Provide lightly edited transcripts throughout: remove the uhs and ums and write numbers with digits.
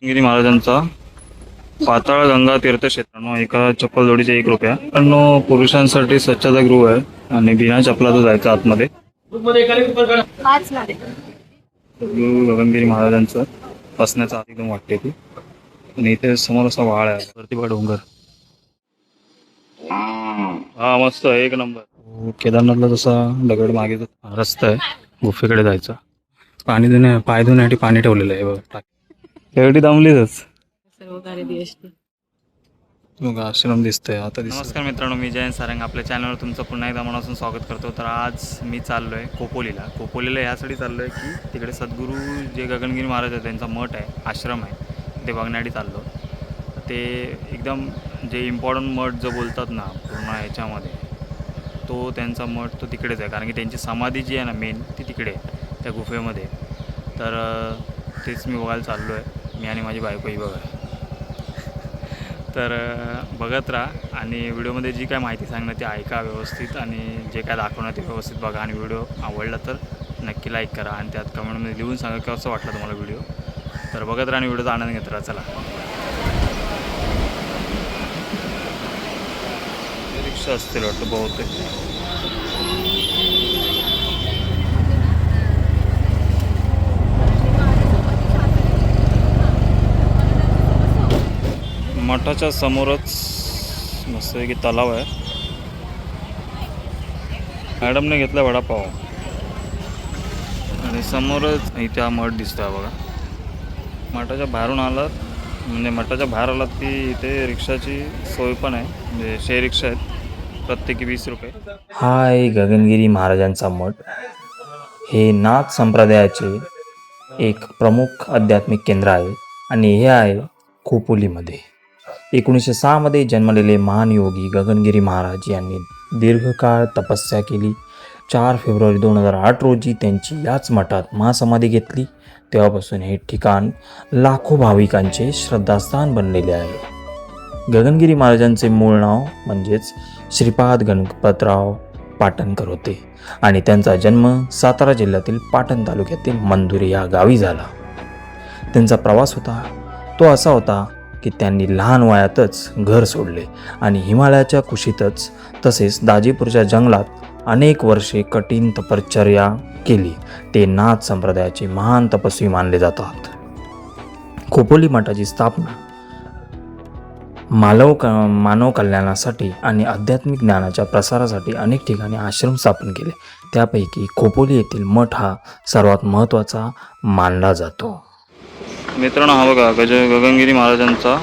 गिरी महाराजांचा पाताळ गंगा तीर्थक्षेत्र एका चप्पल जोडीचे ₹1 पण पुरुषांसाठी स्वच्छता गृह आहे आणि बिना चपलाचं जायचं आतमध्ये. गुरु गगनगिरी महाराजांचं बसण्याचा एकदम वाटते ती. आणि इथे समोर असा वाळ आहे वरती बघा डोंगर. हा मस्त एक नंबर. केदारनाथला जसा दगड मागे रस्ता आहे गुफेकडे जायचा. पाणी पाय धुण्यासाठी पाणी ठेवलेलं आहे बघा. एवढी दमलीच मग आश्रम दिसतंय आता. नमस्कार मित्रांनो, मी जयंत सारंग आपल्या चॅनलवर तुमचं पुन्हा एकदा मनापासून स्वागत करतो. तर आज मी चाललो आहे खोपोलीला यासाठी चाललो आहे की तिकडे सद्गुरू जे गगनगिरी महाराज आहेत त्यांचा मठ आहे, आश्रम आहे, ते बघण्यासाठी चाललो. ते एकदम जे इम्पॉर्टंट मठ जो बोलतात ना पूर्ण ह्याच्यामध्ये, तो त्यांचा मठ तो तिकडेच आहे. कारण की त्यांची समाधी जी आहे ना मेन ती तिकडे आहे त्या गुफेमध्ये. तर तेच मी बघायला चाललो आहे, मी आणि माझी बायकोही बघा. तर बघत राहा आणि व्हिडिओमध्ये जी काय माहिती सांगणं ते ऐका व्यवस्थित आणि जे काय दाखवणं ते व्यवस्थित बघा. आणि व्हिडिओ आवडला तर नक्की लाईक करा आणि त्यात कमेंटमध्ये लिहून सांगा की कसं वाटलं तुम्हाला व्हिडिओ. तर बघत राहा आणि व्हिडिओचा आनंद घेत राहा. चला. रिक्षा असतील वाटतं बहुतेक. मठाच्या समोरच मस्त की तलाव आहे. मॅडमने घेतला वडापाव आणि समोरच इथे हा मठ दिसतोय बघा. मठाच्या बाहेरून आलात म्हणजे मठाच्या बाहेर आलात की इथे रिक्षाची सोय पण आहे, म्हणजे शेअर रिक्षा आहेत, प्रत्येकी ₹20. हा आहे गगनगिरी महाराजांचा मठ. हे नाथ संप्रदायाचे एक प्रमुख आध्यात्मिक केंद्र आहे आणि हे आहे खोपोलीमध्ये. 1906 मध्ये जन्मलेले महान योगी गगनगिरी महाराज यांनी दीर्घकाळ तपस्या केली. 4 फेब्रुवारी 2008 रोजी त्यांची याच मठात महासमाधी घेतली. तेव्हापासून हे ठिकाण लाखो भाविकांचे श्रद्धास्थान बनलेले आहे. गगनगिरी महाराजांचे मूळ नाव म्हणजेच श्रीपाद गणपतराव पाटणकर होते आणि त्यांचा जन्म सातारा जिल्ह्यातील पाटण तालुक्यातील मंदुरे या गावी झाला. त्यांचा प्रवास तो असा होता की त्यांनी लहान वयातच घर सोडले आणि हिमालयाच्या कुशीतच तसेच दाजीपूरच्या जंगलात अनेक वर्षे कठीण तपश्चर्या केली. ते नाथ संप्रदायाचे महान तपस्वी मानले जातात. खोपोली मठाची स्थापना मानव कल्याणासाठी आणि आध्यात्मिक ज्ञानाच्या प्रसारासाठी अनेक ठिकाणी आश्रम स्थापन केले. त्यापैकी खोपोली येथील मठ हा सर्वात महत्त्वाचा मानला जातो. मित्रांनो, हा बघा गगनगिरी महाराजांचा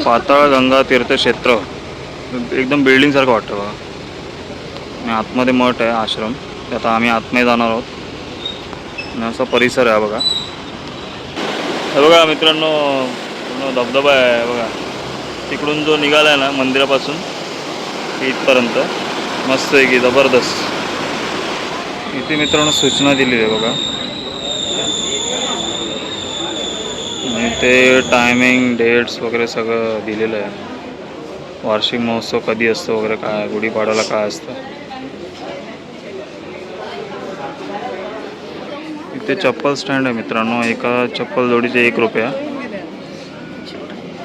पाताळ गंगा तीर्थक्षेत्र एकदम बिल्डिंगसारखं वाटतं बघा. आणि आतमध्ये मठ आहे आश्रम. आता आम्ही आतमध्ये जाणार आहोत आणि असा परिसर आहे बघा. हे बघा मित्रांनो, पूर्ण धबधबा आहे बघा. तिकडून जो निघाला आहे ना मंदिरापासून इथपर्यंत मस्त आहे की जबरदस्त. इथे मित्रांनो सूचना दिलेली आहे बघा. आणि ते टायमिंग डेट्स वगैरे सगळं दिलेलं आहे. वार्षिक महोत्सव कधी असतो वगैरे, काय गुढीपाडव्याला काय असतं. इथे चप्पल स्टँड आहे मित्रांनो, एका चप्पल जोडीचे ₹1.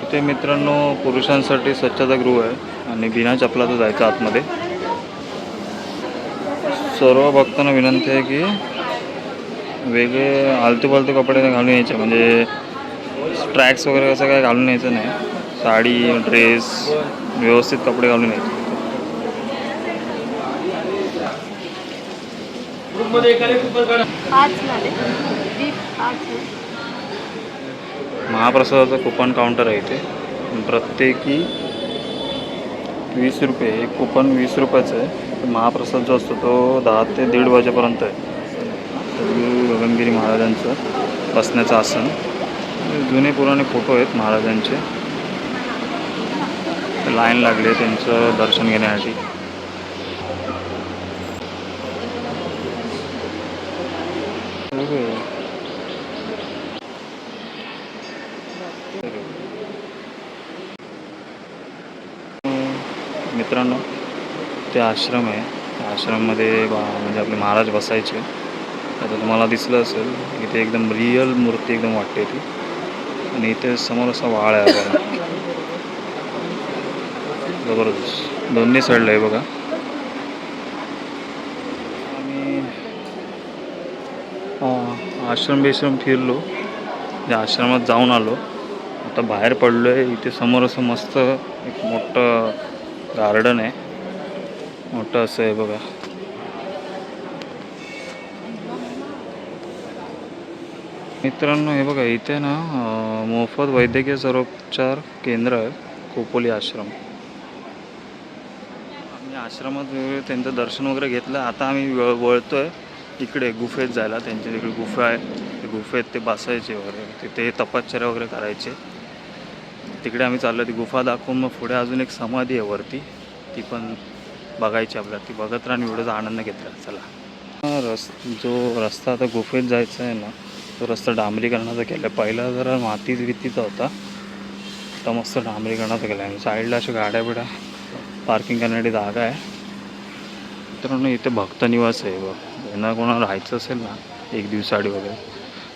इथे मित्रांनो पुरुषांसाठी स्वच्छता गृह आहे आणि बिना चपलाचं जायचं आतमध्ये. सर्व भक्तांना विनंती आहे की वेगळे आलतू फालतू कपडे घालून यायचे, म्हणजे ट्रॅक्स वगैरे असं काय घालून यायचं नाही. साडी ड्रेस व्यवस्थित कपडे घालून यायचे. महाप्रसादाचं कुपन काउंटर आहे इथे. प्रत्येकी ₹20. एक कुपन ₹20चं आहे. महाप्रसाद जो असतो तो 10 ते 1:30 वाजेपर्यंत आहे. गुरु गगनगिरी महाराजांचं बसण्याचं आसन. जुने पुराणे फोटो आहेत महाराजांचे. लाईन लागली आहे त्यांचं दर्शन घेण्यासाठी. मित्रांनो, ते आश्रम आहे. त्या आश्रममध्ये म्हणजे आपले महाराज बसायचे. आता तुम्हाला दिसलं असेल इथे एकदम रिअल मूर्ती एकदम वाटते ती. आणि इथे समोर असा वाळ आहे बघा, जबरदस्त दोन्ही साईडला आहे बघा. आम्ही आश्रम बेश्रम फिरलो, त्या आश्रमात जाऊन आलो. आता बाहेर पडलो आहे. इथे समोर असं मस्त एक मोठं गार्डन आहे, मोठं असं आहे बघा. मित्रांनो हे बघा, इथे ना मोफत वैद्यकीय सर्वोपचार केंद्र आहे, खोपोली आश्रम. आम्ही आश्रमात वगैरे त्यांचं दर्शन वगैरे घेतलं. आता आम्ही वळतो आहे इकडे गुफेत जायला. त्यांच्या तिकडे गुफा आहे, ते गुफेत ते बसायचे वगैरे, तिथे तपश्चर्या वगैरे करायचे. तिकडे आम्ही चाललो. ती गुफा दाखवून मग पुढे अजून एक समाधी आहे वरती, ती पण बघायची आपल्याला. ती बघत राहून व्हिडिओचा आनंद घेतला. चला. जो रस्ता आता गुफेत जायचा आहे ना, तो रस्ता डांबरीकरणाचा केला आहे. पहिला जरा मातीच भीतीचा होता, आता मस्त डांबरीकरणाचा केला आहे. साईडला अशा गाड्या बिड्या पार्किंग करण्यासाठी जागा आहे. मित्रांनो इथे भक्तनिवास आहे बघ. ज्यांना कोणाला राहायचं असेल ना एक दिवसाआडी वगैरे,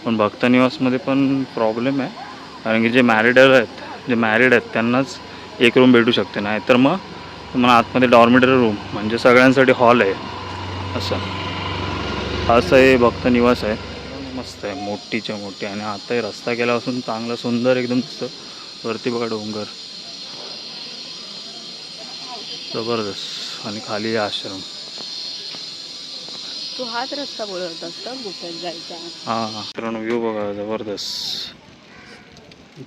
पण भक्तनिवासमध्ये पण प्रॉब्लेम आहे, कारण की जे मॅरिड आहेत त्यांनाच एक रूम भेटू शकते. नाही तर मग तुम्हाला आतमध्ये डॉर्मेटरी रूम म्हणजे सगळ्यांसाठी हॉल आहे असं हे भक्तनिवास आहे. मस्त आहे, मोठीच्या मोठी. आणि आता रस्ता केल्यापासून चांगला सुंदर एकदम दिसतं. वरती बघा डोंगर, जबरदस्त. आणि खाली आश्रम. तू हाच रस्ता बोलत असता गुफेत जायचा? हां मित्रांनो व्ह्यू बघा, जबरदस्त.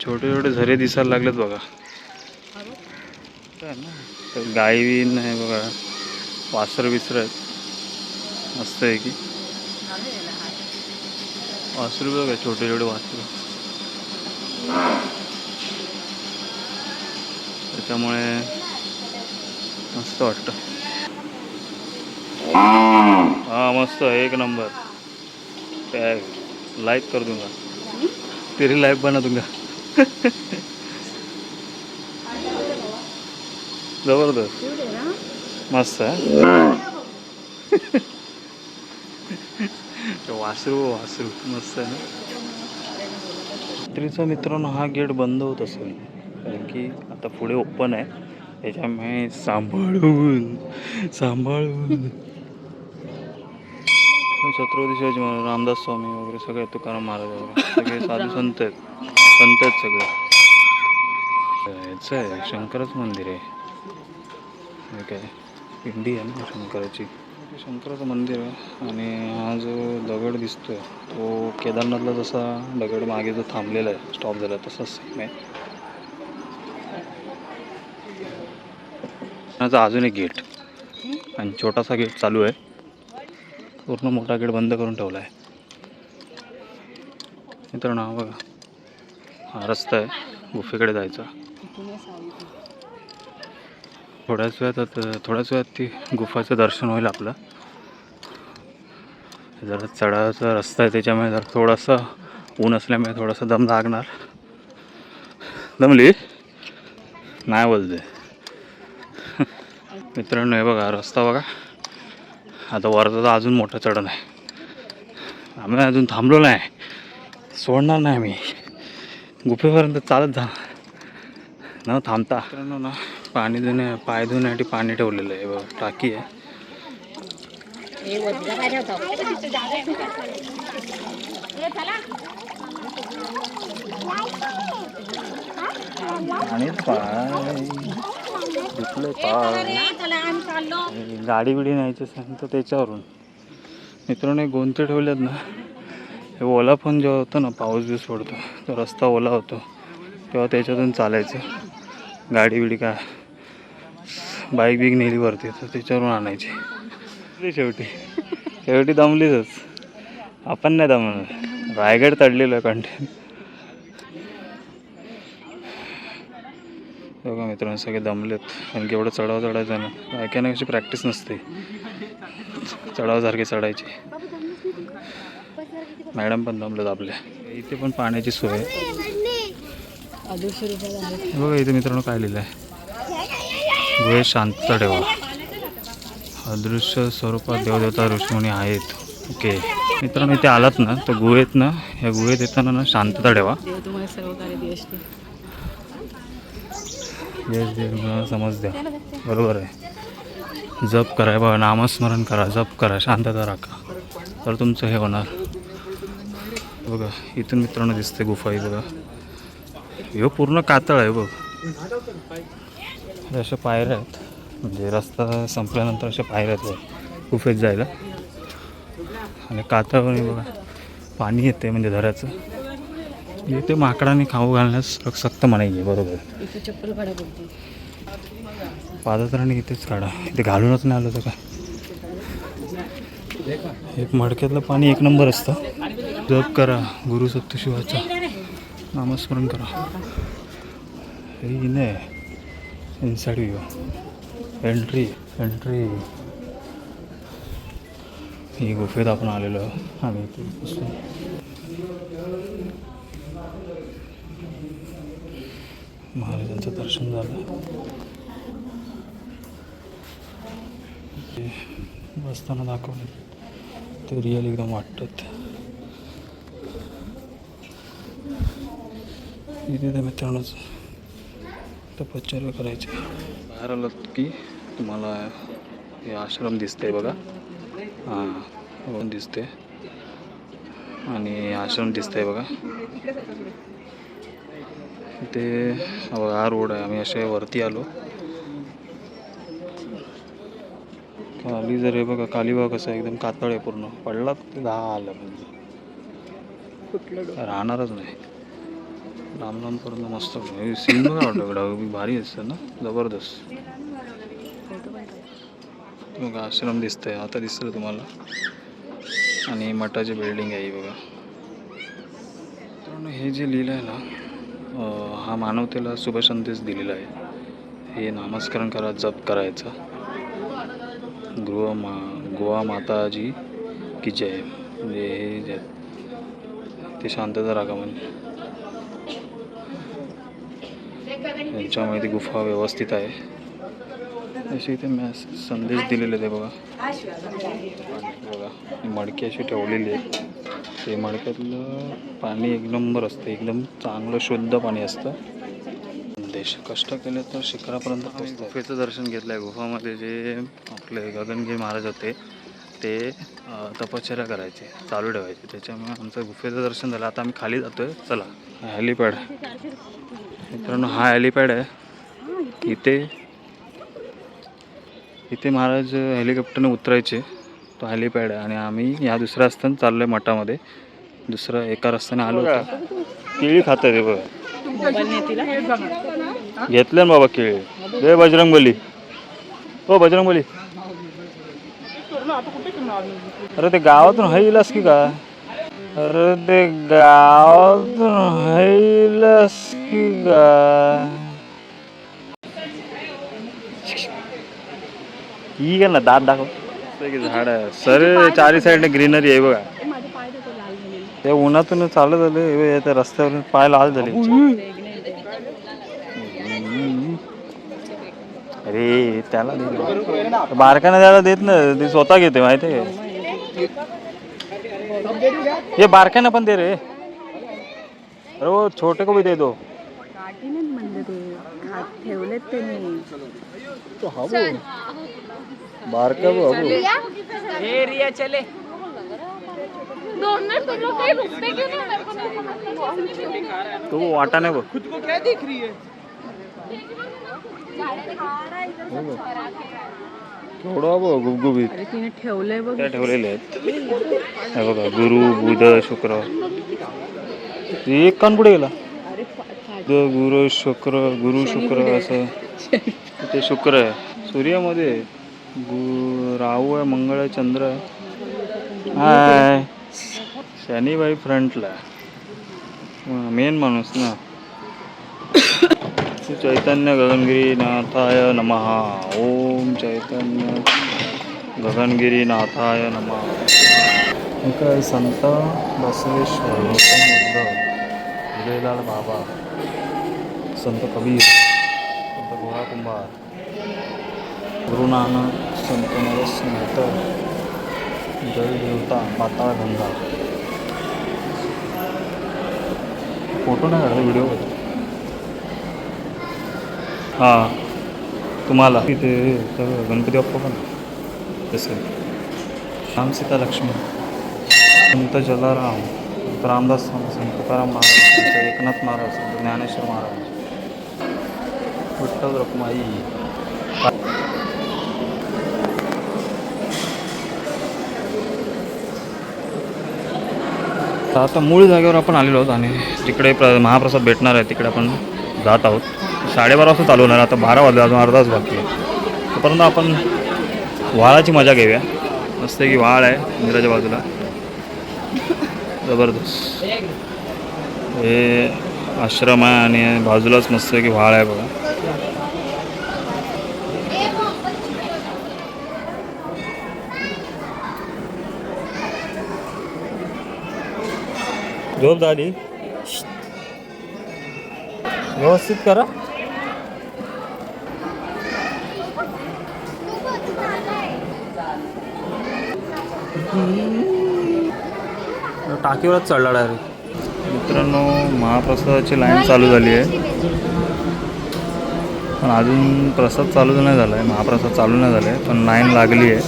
छोटे छोटे झरे दिसायला लागलेत बघा. तर गायीन आहे बघा, वासर बिसर आहेत मस्त आहे की. वासरू बघा, छोटे छोटे वासरू. त्याच्यामुळे मस्त वाटतं. हाँ मस्त एक नंबर. लाइक कर दूंगा, तेरी लाइफ बना दूंगा. जबरदस्त मस्त आहे. वासरू वासरू मस्त आहे ना. रात्रीचा मित्रांनो हा गेट बंद होत असेल, कारण की आता पुढे ओपन आहे, त्याच्यामुळे सांभाळून. छत्रपती शिवाजी महाराज, रामदास स्वामी वगैरे सगळे, तुकाराम महाराज वगैरे सगळे साधू संत आहेत सगळे. याचं आहे शंकराचं मंदिर आहे. काय पिंडी आहे ना शंकराची, शंकराचं मंदिर आहे. आणि हा जो दगड दिसतोय तो केदारनाथला जसा दगड मागे जो थांबलेला आहे, स्टॉप झाला, तसाच सेम आहे. अजून एक गेट आणि छोटासा गेट चालू आहे. पूर्ण मोठा गेट बंद करून ठेवला आहे. मित्रांनो हा बघा, हा रस्ता आहे गुफेकडे जायचा. थोड्याच वेळात ती गुफाचं दर्शन होईल आपलं. जरा चढाचा रस्ता आहे, त्याच्यामुळे जरा थोडासा ऊन असल्यामुळे थोडासा दम लागणार. दमली नाही बोलते. मित्रांनो हे बघा रस्ता बघा. आता वरचा तर अजून मोठं चढण आहे. आम्ही अजून थांबलो नाही, सोडणार नाही आम्ही. गुफेपर्यंत चालत जा न थांबता. मित्रांनो ना पाय धुण्यासाठी पाणी ठेवलेलं आहे बघा, टाकी आहे. आणि गाडी बिडी न्यायची असेल तर त्याच्यावरून. मित्रांनो गोंते ठेवलेत ना, हे ओला पण जेव्हा होतं ना, पाऊस बीस पडतो तर रस्ता ओला होतो, तेव्हा त्याच्यातून चालायचं. गाडी बिडी काय बाईक बिक नेली वरती तर त्याच्यावरून आणायची. शेवटी दमलीच. आपण नाही दमणार, रायगड चढलेलो आहे कंटिन्यू. बघा मित्रांनो सगळे दमलेत, कारण की एवढं चढायचं ना, बायकांना कशी प्रॅक्टिस नसते चढावासारखे चढायची. मॅडम पण दमलेत आपल्या. इथे पण पाण्याची सोय आहे बघा. इथे मित्रांनो काय लिहिलं आहे, गुहेत शांतता ठेवा, अदृश्य स्वरूपात देवदेवता ऋषीमुनी आहेत. ओके मित्रांनो, इथे आलात ना तर गुहेत ना, ह्या गुहेत येताना ना शांतता ठेवा. देव तुम्हाला सर्व कार्य दिवस यश देव मला समज द्या. बरोबर आहे. जप करा बघा, नामस्मरण करा, जप करा, शांतता राखा, तर तुमचं हे होणार. बघा इथून मित्रांनो दिसते गुफा ही बघा. ह्यो पूर्ण कातळ आहे बघ. अशा पायऱ्या आहेत, म्हणजे रस्ता संपल्यानंतर अशा पायऱ्या आहेत बघ गुफेत जायला. आणि कातळाने बघा पाणी येते म्हणजे धराचं. इथे माकडाने खाऊ घालण्यास सक्त मनाई आहे. बरोबर. इथे चप्पल काढा बोलते. पादत्राणे इथेच काढा, इथे घालूनच नाही आलं तर काय. एक मडक्यातलं पाणी एक नंबर असतं. जप करा गुरु सप्तशिवाचा, नामस्मरण करा. हे नाही इनसाइड व्ह्यू, एंट्री. ही गुफेत आपण आलेलो आणि इथे बसून महाराजांचं दर्शन झालं. ते बसताना दाखवले ते रिअल एकदम वाटतात. इथे तर मित्रांनोच तपश्चर्या करायची. बाहेर आलात की तुम्हाला हे आश्रम दिसते बघा. हां दिसते आणि आश्रम दिसतंय बघा. ते हा रोड आहे. आम्ही असे वरती आलो. खाली जर हे बघा, खाली बघा कसं एकदम कातळ आहे पूर्ण. पडला ते 10 आलं म्हणजे राहणारच नाही. लांब लांबपर्यंत मस्त सीन बघा वाटतं. भारी असतं ना, जबरदस्त. बघा आश्रम दिसतंय आता, दिसतं तुम्हाला. आणि मठाची बिल्डिंग आहे ही बघा. हे जे लिहिलं आहे ना, हा मानवतेला शुभ संदेश दिलेला आहे. हे नामस्मरण करा, जप करायचा. गोवा माताजी की जय. म्हणजे हे जे ते शांतता राखा म्हणजे त्यांच्यामुळे ती गुफा व्यवस्थित आहे अशी इथे संदेश दिलेले ते बघा. बघा मडकी अशी ठेवलेली आहे. ते मडक्यातलं पाणी एक नंबर असतं, एकदम चांगलं शुद्ध पाणी असतं. संदेश कष्ट केले तर शिखरापर्यंत पोहोचतात. गुफेचं दर्शन घेतलं आहे. गुफामध्ये जे आपले गगनगिरी महाराज होते ते तपश्चर्या करायचे, चालू ठेवायचे. त्याच्यामुळे आमचं गुफेचं दर्शन झालं. आता आम्ही खाली जातो आहे. चला. हेलिपॅड मित्रांनो, हा हेलिपॅड आहे. इथे महाराज हेलिकॉप्टरने उतरायचे. तो हेलिपॅड आहे. आणि आम्ही या दुसऱ्या रस्त्याने चाललो आहे मठामध्ये. दुसरं एका रस्त्याने आलो होतो. केळी खात आहे बघ. घेतलं ना बाबा केळी. जय बजरंगबली. हो बजरंगबली. अरे ते गावातून हैलास की काय? अरे ते गावातून हैलास की काय? ठीक आहे ना, दात दाखव. झाड आहे सर, चारी साईडने ग्रीनरी आहे बघा. ते उन्हातून चालत आले, त्या रस्त्यावरून पाय लाल झाले. अरे त्याला बारकाने त्याला देत ना, ते स्वतः घेते माहिती आहे. ये बारकाने पण दे रे. अरे वो छोटे को भी दे दो. ठेवलेत त्यांनी. बारका एरिया चले. तू वाटा नाही बघ. थोडं बघ गुबगुबीत. तिने ठेवलंय बघ. त्या ठेवलेले आहेत हे बघा. गुरु बुध शुक्र. एक कान पुढे गेला. गुरु शुक्र असं. ते शुक्र आहे सूर्यामध्ये. राहू आहे, मंगळ आहे, चंद्र आहे. हाय शनीबाई फ्रंटला मेन माणूस ना. चैतन्य गगनगिरी नाथाय नमः. ओम चैतन्य गगनगिरी नाथाय नमः. हे काय संत बसवेश्वर, गौतम बुद्ध, विजयलाल बाबा, संत कबीर, संत गोळा कुंभार, गुरु नानक, संत नरसिंह मेहता, जय देवता पाताळ गंगा. फोटो नाही काढला, व्हिडिओ होता. हां तुम्हाला तिथे सगळं गणपती बाप्पा पण तसं राम सीता लक्ष्मी, संत जलाराम, संत रामदास स्वामी, संत तुकाराम महाराज, संत एकनाथ महाराज, संत ज्ञानेश्वर महाराज, विठ्ठल रखुमाई. तर आता मूळ जागेवर आपण आलेलो आहोत आणि तिकडे महाप्रसाद भेटणार आहे, तिकडे आपण जात आहोत. 12:30 वाजता चालू होणार, आता 12 वाजले, अजून अर्धा तास बाकी आहे. तोपर्यंत आपण व्हाळाची मजा घेऊया. मस्त की व्हाळ आहे मंदिराच्या बाजूला, जबरदस्त. हे आश्रम आहे आणि बाजूलाच मस्त की व्हाळ आहे बघा. झोप झाली, व्यवस्थित करा. टाकीवरच चढला डायरेक्ट. मित्रांनो, महाप्रसादाची लाईन चालू झाली आहे, पण अजून प्रसाद चालू नाही झाला आहे. महाप्रसाद चालू नाही झाला आहे, पण लाईन लागली आहे.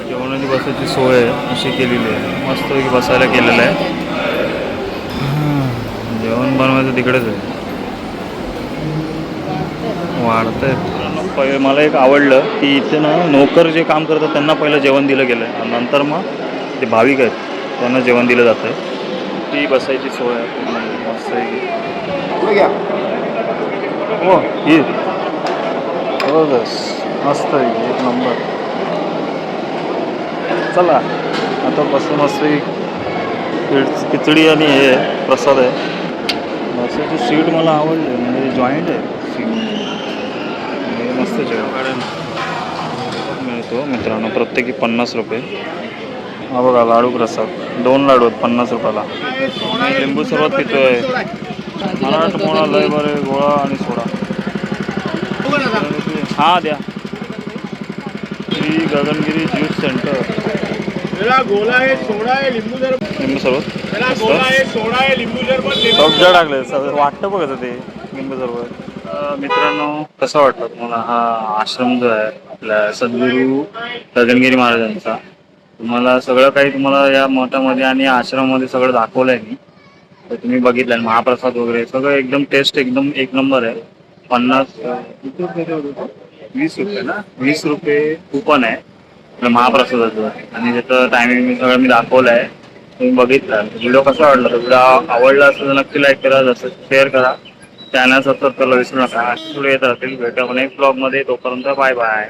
जेवणाची बसायची सोय अशी केलेली आहे, मस्तपैकी बसायला केलेलं आहे. जेवण बनवायचं तिकडेच आहे. वाढतंय. पहिले मला एक आवडलं की इथे ना नोकर जे काम करतात त्यांना पहिलं जेवण दिलं गेलं आहे, नंतर मग जे भाविक आहेत त्यांना जेवण दिलं जातं आहे. ती बसायची सोय आहे मस्त आहे. हो ही जबरदस्त मस्त आहे, एक नंबर. चला आता बसून मस्त खिचडी आणि हे प्रसाद आहे. बसायची सीट मला आवडली, म्हणजे जॉईंट आहे सीट. मस्त जेवण मिळतो मित्रांनो, प्रत्येकी 50 रुपये. हा बघा लाडू प्रसाद, 2 लाडू आहेत 50 रुपयाला. लिंबू सरबत पितोय. मराठमोळा लय बरे, गोळा आणि सोडा. हां द्या. Shri Gaganagiri juice centre. लिंबू सरबत सब्जा टाकले, वाटतं बघा ते लिंबू सरबत. मित्रांनो, कसं वाटलं तुम्हाला हा आश्रम जो आहे आपल्या सद्गुरू गगनगिरी महाराजांचा? तुम्हाला सगळं काही तुम्हाला या मठामध्ये आणि आश्रमामध्ये सगळं दाखवलं आहे मी. तर तुम्ही बघितलं महाप्रसाद वगैरे सगळं एकदम टेस्ट एकदम एक नंबर आहे. 50 20 रुपये ना, 20 रुपये कुपन आहे महाप्रसादाचं. आणि त्याचं टायमिंग सगळं मी दाखवलं आहे, तुम्ही बघितलं. व्हिडिओ कसा वाटला? तर व्हिडिओ आवडला असेल तर नक्की लाईक करा, जसं शेअर करा, चॅनल सबस्क्राईब करायला विसरू नका. पुढे येत राहतील, भेटा नेक्स्ट ब्लॉगमध्ये. तोपर्यंत बाय बाय.